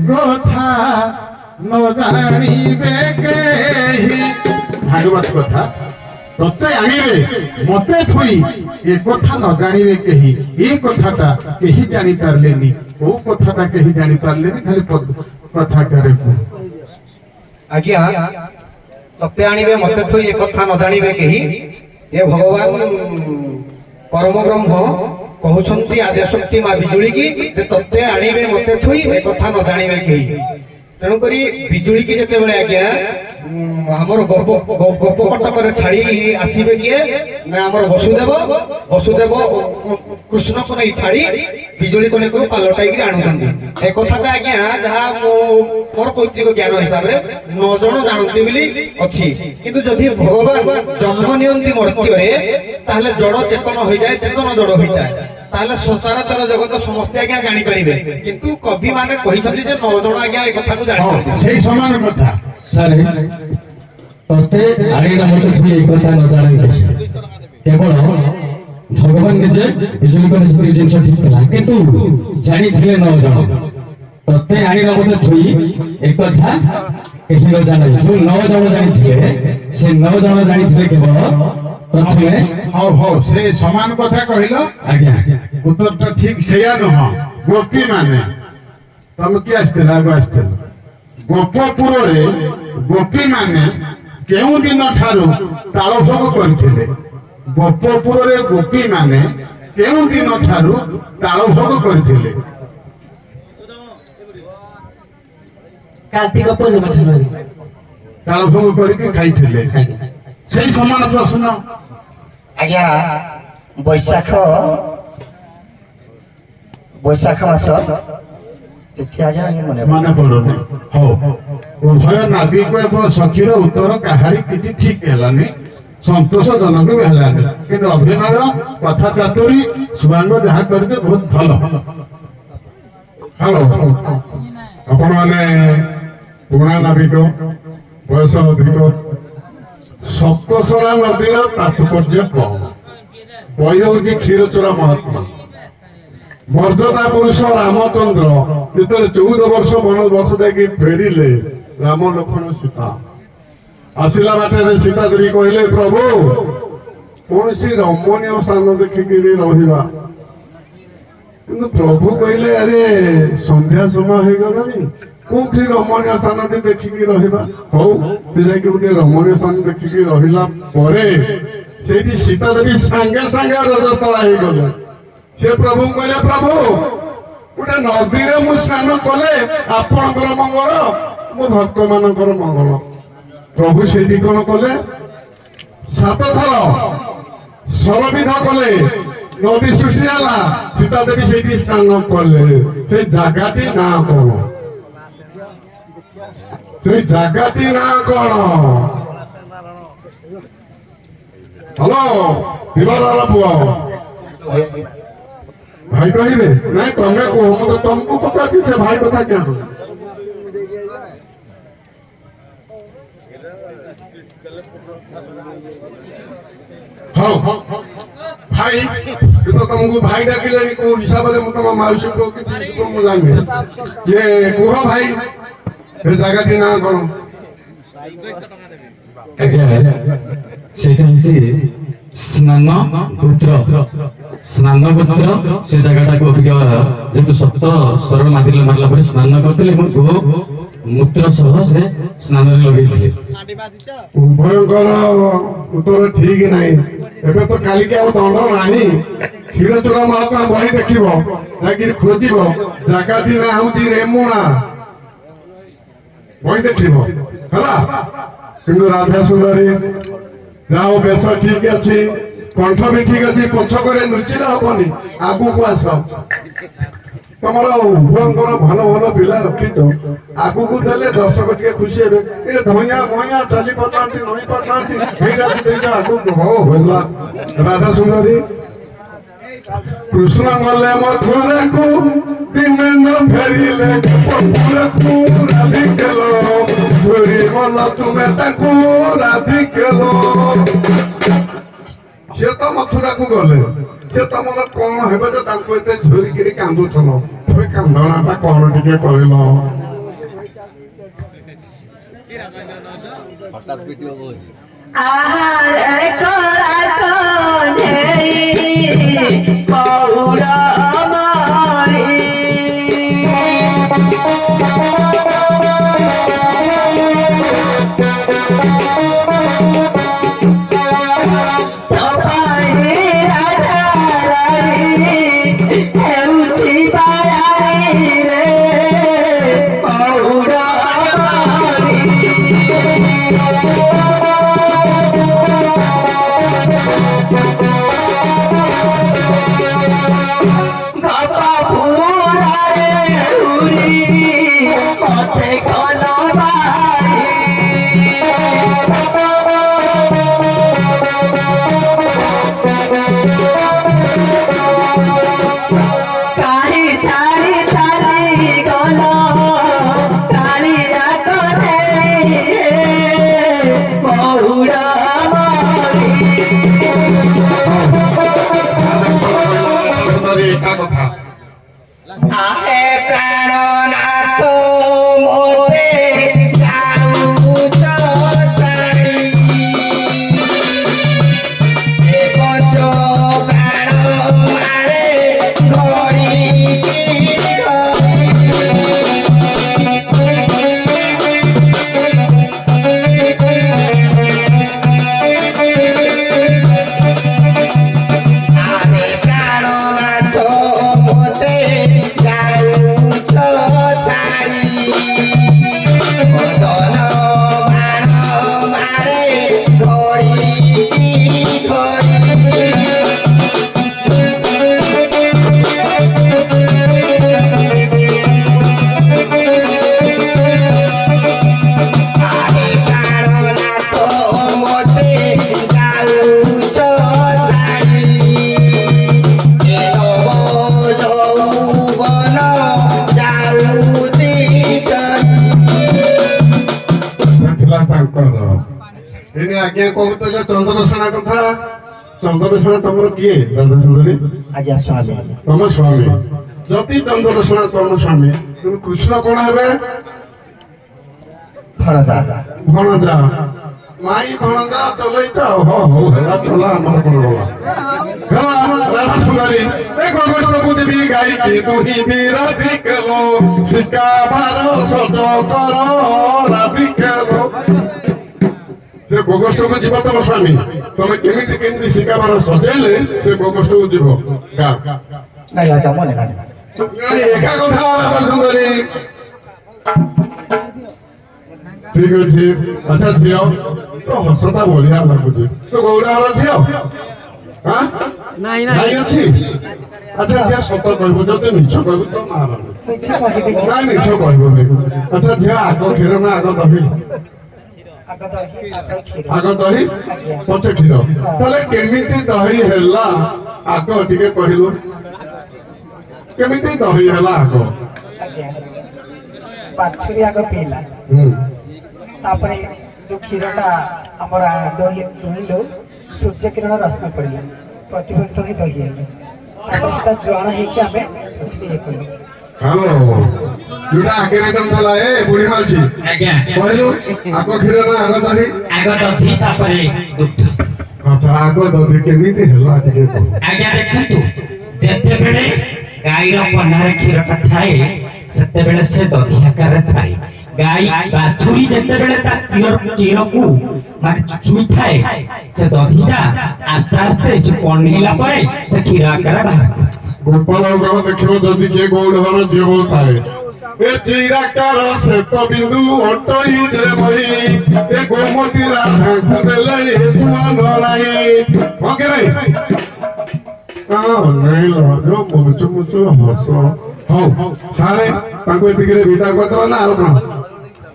কথা ন জানিবে কেহি ভাগবত কথা ততে আনিবে মতে থুই এ কথা ন জানিবে কেহি এই কথাটা কেহি জানি পারলেনি ও কথাটা কেহি জানি পারলেনি খালি কথা করে আজ্ঞা ততে আনিবে মতে থুই এ কথা ন জানিবে কেহি এ ভগবান পরম ব্রহ্ম কহুছন্তি আদ্যশক্তি মা বিজুଳି কি যে ততে আনিবে মতে থুই এ কথা ন জানিবে কেহি তেণু করি বিজুଳି কি যেତେବେଳେ আজ্ঞা আমার গোপ কটকরে ছাড়ি আসবে কিয়ে না আমার বসুদেব বসুদেব কৃষ্ণকে নেই ছাড়ি বিজুଳି কনেকু পালটাইকি আনুଛନ୍ତି এই কথাটা আজ্ঞা যাহা মোর পৈতৃক জ্ঞান হিসাবে 9 জন জানନ୍ତି বলি অছি কিন্তু যদি ভগবান জন্ম নিয়ন্তি মর্ত্যরে তাহলে জড় চেতন হয়ে যায় চেতন জড় হয়ে যায় তাহলে সচরাচর জগত সমস্ত আজ্ঞা জানি পারিবে কিন্তু কবি মানে কহিଛନ୍ତି যে 9 জন আজ্ঞা এই কথাକୁ জানিଛନ୍ତି সেই সমান কথা ସାର୍ ତତେ ଆଣିଲା ମତେ ତୁଇ ଏଇ କଥା ନ ଜାଣିଲେ କେବଳ ଭଗବାନ ନିଜେ ବିଜୁଳି କରି ସେତିକି ଜିନିଷ ଠିକ ଥିଲା କିନ୍ତୁ ଜାଣିଥିଲେ 9 ଜଣ ତତେ ଆଣିଲା ମତେ ତୁଇ ଏ କଥା କେହି ନ ଜାଣେ ଯୋଉ 9 ଜଣ ଜାଣିଥିଲେ ସେ 9 ଜଣ ଜାଣିଥିଲେ କେବଳ ପ୍ରଥମେ ହଉ ହଉ ସେ ସମାନ କଥା କହିଲ ଆଜ୍ଞା ଉତ୍ତରଟା ଠିକ ସେଇଆ ନୁହଁ ଗୋପୀ ମାନେ ତମେ କିଏ ଆସିଥିଲ ଆଗ ଆସିଥିଲ ଗୋପପୁରରେ ଗୋପୀ ମାନେ କେଉଁ ଦିନ ଠାରୁ ତାଳ ଭୋଗ କରିଥିଲେ ଗୋପପୁରରେ ଗୋପୀ ମାନେ କେଉଁ ଦିନ ଠାରୁ ତାଳ ଭୋଗ କରିଥିଲେ କାର୍ତ୍ତିକ ପୂର୍ଣ୍ଣିମା ଠାରୁ ତାଳ ଭୋଗ କରିକି ଖାଇଥିଲେ ସେଇ ସମାନ ପ୍ରଶ୍ନ ଆଜ୍ଞା ବୈଶାଖ ମାସ ମନେ ପଡୁନି ହଉ ଉଭୟ ନାବିକ ଏବଂ ସଖୀର ଉତ୍ତର କାହାରି କିଛି ଠିକ ହେଲାନି ସନ୍ତୋଷଜନକ ବି ହେଲାନି କିନ୍ତୁ ଅଭିନୟ କଥା ଚାତୁରୀ ସୁଭାଙ୍ଗ ଯାହା କରିছে ବହୁତ ଭଲ ହ୍ୟାଲୋ ଆପଣ ମାନେ ପୁରୁଣା ନାବିକ ବୟସ ଅଧିକ ସପ୍ତସରା ନଦୀର ତାତ୍ପର୍ଯ୍ୟ କଣ ବହି ହଉଛି କ୍ଷୀରଚୋରା ମହାତ୍ମା ମର୍ଯ୍ୟାଦା ପୁରୁଷ ରାମଚନ୍ଦ୍ର ଯେତେବେଳେ 14 ବର୍ଷ ବନବାସ ଯାଇକି ଫେରିଲେ ରାମ ଲକ୍ଷ୍ମଣ ସୀତା ଆସିଲା ବାଟରେ ସୀତା ଦେବୀ କହିଲେ ପ୍ରଭୁ କୌଣସି ରମଣୀୟ ସ୍ଥାନ ଦେଖିକିରି ରହିବା କିନ୍ତୁ ପ୍ରଭୁ କହିଲେ ଆରେ ସନ୍ଧ୍ୟା ସମୟ ହେଇଗଲାଣି କୋଉଠି ରମଣୀୟ ସ୍ଥାନଟି ଦେଖିକି ରହିବା ହଉ ସେ ଯାଇକି ଗୋଟେ ରମଣୀୟ ସ୍ଥାନ ଦେଖିକି ରହିଲା ପରେ ସେଇଠି ସୀତା ଦେବୀ ସାଙ୍ଗେ ସାଙ୍ଗେ ରଜତଳା ହେଇଗଲେ ସେ ପ୍ରଭୁ କହିଲେ ପ୍ରଭୁ ଗୋଟେ ନଦୀରେ ମୁଁ ସ୍ନାନ କଲେ ଆପଣଙ୍କର ମଙ୍ଗଳ ମୋ ଭକ୍ତ ମାନଙ୍କର ମଙ୍ଗଳ ପ୍ରଭୁ ସେଇଠି କଣ କଲେ 7 ଥର ସରବିଧ କଲେ ନଦୀ ସୃଷ୍ଟି ହେଲା ସୀତା ଦେବୀ ସେଇଠି ସ୍ନାନ କଲେ ସେ ଜାଗାଟି ନାଁ କଣ ସେ ଜାଗାଟି ନାଁ କଣ ହ୍ୟାଲୋ ବିବାହର ପୁଅ भाई कहे नहीं तुम्हें कहो तो तुमको पता पीछे भाई पता क्या हाँ भाई तो तुमको भाई डाकिले को हिसाब से तुम माउसी को जाने ये कुह भाई ये जगह टी ना कौन स्नान गोत्र से जगह जेतु सप्त स्वर मारला पर स्नान करते मूत्र सह से स्नान लगे उभयंकर उत्तर ठीक नहीं एबे तो काली के दंड नाही क्षीरचोरा महात्मा बही देखिबो जाकि खोजिबो जगह ना होती रेमुणा बही देखिबो हला किंतु राधा सुंदरी जाओ बेस ठीक अच्छी कंठ भी ठीक अच्छी पछकरे नृचिर हबनी आगु को आस तुमर उभयंकर भल भल पिला रखी आगु को देले दर्शक टिके खुशी हेबे ए धइया मइया चली पतांती नई पतांती हे राती देजा आगु हो होला राधा सुंदरी कृष्ण गले मथुरा को दिन न फेरिले पपुरा को राधिकेलो चोरी मला तुम्हें ताको राधिकेलो से तो मथुरा को गले से तुमर कौन हेबे जे तांको एते झोरी किरी कांदुछलो तोय कांदणाटा कौन टिके कहलो আহারে করা কনে পৌরা মারি তপাই রাজা রানী হেউছি বায়ারি রে পৌরা মারি গপা পুরারে উড়ি পথে কোন বাড়ি কাহি ছাড়ি চালি গল কালিয়া করে পৌরা মারি একা কথা আহে প্রাণনাথ মোতে যাউছ ছাড়ি এ পঞ্চ প্রাণ মারে ঘড়ি কি আহে প্রাণনাথ মোতে যাউছ ছাড়ি মদন বাণ মারে ঘড়ি কি ঘড়ি আহে প্রাণনাথ মোতে যাউছ ছাড়ি এ নব যৌবন যাউছি সরি ଥିଲା ତାଙ୍କର ଏଇନେ ଆଜ୍ଞା କହୁଥିଲେ ଚନ୍ଦ୍ରସେନା କଥା ଚନ୍ଦ୍ରସେନା ତମର କିଏ ରାଧା ସୁନ୍ଦରୀ ଆଜ୍ଞା ସ୍ୱାମୀ ତମ ସ୍ୱାମୀ ଯଦି ଚନ୍ଦ୍ରସେନା ତମ ସ୍ୱାମୀ ତେଣୁ କୃଷ୍ଣ କଣ ହେବେ ଭଣଜା ଭଣଜା ମାଇ ଭଣଜା ଚଲେଇଛ ହଉ ହେଲା ଚଲା ଆମର କଣ ହବ ହେଲା ରାଧା ସୁନ୍ଦରୀ ଦେଖ ବୈଷ୍ଣବ ଦେବୀ ଗାଇକି ତୁହି ବି ରାଧି ଖେଳ ଶିକା ଭାର ସଜ କର ରାଧି ଖେଳ ସେ ଗୋଗଷ୍ଟକୁ ଯିବ ତମ ସ୍ୱାମୀ ତମେ କେମିତି ଶିକାଭାର ସଜେଇଲେ ସେ ଗୋଗଷ୍ଟକୁ ଯିବ ଗାଁ ନାଇଁ ଆଜ୍ଞା ମନେ ନାହିଁ ଏକା କଥା ରାଧା ସୁନ୍ଦରୀ ଠିକ ଅଛି ଆଚ୍ଛା ଝିଅ ତ ହସଟା ବଢିଆ ଲାଗୁଛି ତ ଗୌଡ଼ାର ଝିଅ ନାଇଁ ଅଛି ଆଚ୍ଛା ଝିଅ ସତ କହିବୁ ଯଦି ମିଛ କହିବୁ ତ ମାର ନାଇଁ ମିଛ କହିବୁନି ଆଚ୍ଛା ଝିଅ ଆଗ କ୍ଷୀର ନା ଆଗ ଦହି ଆଗ ଦହି ପଛେ କ୍ଷୀର ତାହେଲେ କେମିତି ଦହି ହେଲା ଆଗ ଟିକେ କହିଲୁ କେମିତି ଦହି ହେଲା ଆଗ ବାଛୁରୀ ଆଗ ପିଇଲା ତାପରେ ଯୋଉ କ୍ଷୀରଟା ଆମର ଦୁହିଲୁ ସୂର୍ଯ୍ୟ କିରଣ ରଶ୍ମି ପଡିଲା ପ୍ରତିଫଳିତ ହୋଇ ଦହି ହେଲା ତାପରେ ସେଟା ଜଳ ହେଇକି ଆମେ ଇଏ କଲୁ ହ୍ୟାଲୋ ଯୋଉଟା ଆଗରେ ଥିଲା ଏ ବୁଢୀ ମାଉସୀ ଆଜ୍ଞା କହିଲୁ ଆଗ କ୍ଷୀର ନା ଆଗ ଦହି ଆଗ ଦଧି ତାପରେ ଦୁଗ୍ଧ ଆଚ୍ଛା ଆଗ ଦହି କେମିତି ହେଲା ଟିକେ କହ ଆଜ୍ଞା ଦେଖନ୍ତୁ ଯେତେବେଳେ ଗାଈର ପହ୍ନାରେ କ୍ଷୀରଟା ଥାଏ ସେତେବେଳେ ସେ ଦଧି ଆକାରରେ ଥାଏ ଗାଈ ବାଛୁରୀ ଯେତେବେଳେ ତା କ୍ଷୀରକୁ ମାନେ ଚୁଇଥାଏ ସେ ଦଧିଟା ଆସ୍ତେ ଆସ୍ତେ ସେ କଣ୍ଢେଇଲା ପରେ ସେ କ୍ଷୀର ଆକାରରେ ବାହାରକୁ ଆସେ ଗୋପାଳ ଗଣ ଦେଖିବ ଯଦି କିଏ ଗୌଡ଼ର ଝିଅ ବୋଉ ଥାଏ ଏ ଚିରାକାର ଶ୍ଵେତ ବିନ୍ଦୁ ଅଟଇ ଦେ ବହି ଏ ଗୋମତୀ ରାଧାଙ୍କୁ ଦେଲେ ଏ ଛୁଆ ନରାଇ ଓକେ ରେ ନାଇଁ ଲଜ ମୁଚୁ ମୁଚୁ ହସ ହଉ ସାରେ ତାଙ୍କୁ ଏତିକିରେ ବିଦା କରିଦେବା ନା ଆଉ କଣ